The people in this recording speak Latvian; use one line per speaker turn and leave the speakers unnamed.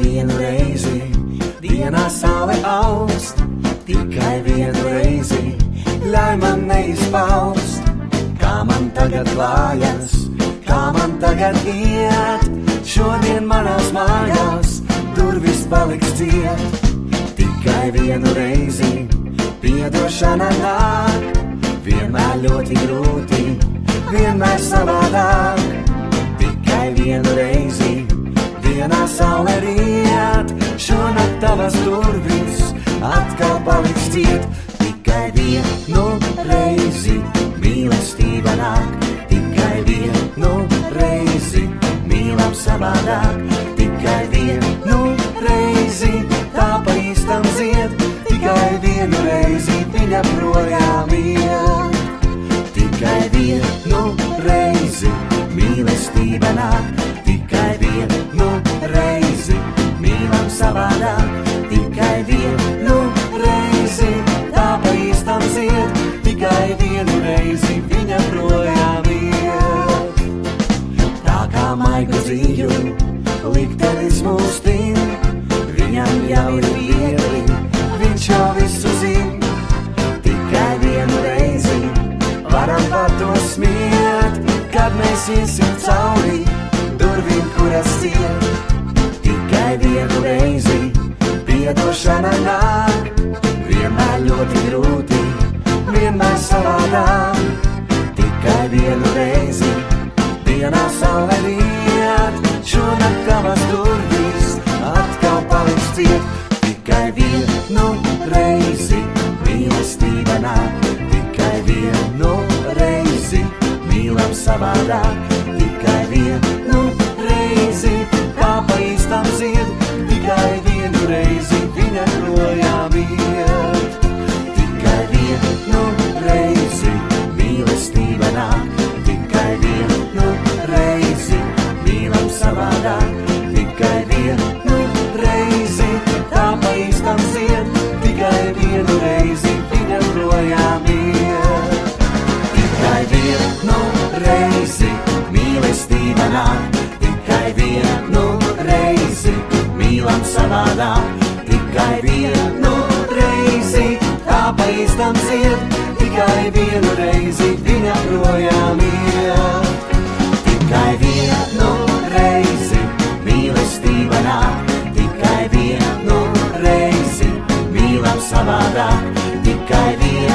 vienu reizi, dienā saule augst, tikai vienu reizi, ļauj man neizpaust, kā man tagad klājas, kā man tagad iet, šodien manās mājās durvis paliks ciet, tikai vienu reizi, piedošana nāk, vienmēr ļoti grūti, vienmēr savādāk, tikai vienu reizi, dienā saule riet, šonakt tavas durvis atkal paliks ciet, tikai vienu reizi, mīlestība nāk, tikai vienu reizi, mīlam savādāk, tikai vienu reizi, tā pa īstam zied, tikai vienu reizi, viņa projām iet, tikai vienu reizi, mīlestība nāk, tikai vienu reizi, mīlam savādāk, tikai vienu reizi, tā pa īstam zied, tikai vienu reizi, viņa projām iet. Tā kā maigu dzīju, liktenis mūs tin, viņam jau ir viegli, viņš jau visu zin, tikai vienu reizi, varam par to smiet, kad mēs iesim cauri durvīm, kuras ciet, tikai vienu reizi, piedošana nāk, vienmēr ļoti grūti, vienmēr savādāk, tikai vienu reizi, dienā saule riet, šonakt tavas durvis atkal paliks ciet, tikai vienu reizi, mīlestība nāk, tikai vienu reizi, mīlam savādāk, tikai vienu reizi, tā pa īstam zied, tikai vienu reizi, viņa projām iet, tikai vienu reizi, mīlestība nāk, tikai vienu reizi, mīlam savādāk, tikai vienu reizi, tā pa īstam zied, tikai vienu reizi, viņa projām iet, tikai vienu reizi, mīlestība nāk, tikai vienu reizi, mīlam savādāk, tikai vienu reizi, tā pa īstam zied, tikai vienu reizi, viņa projām iet, tikai vienu reizi, mīlestība nāk, tikai vienu reizi, mīlam savādāk, tikai vienu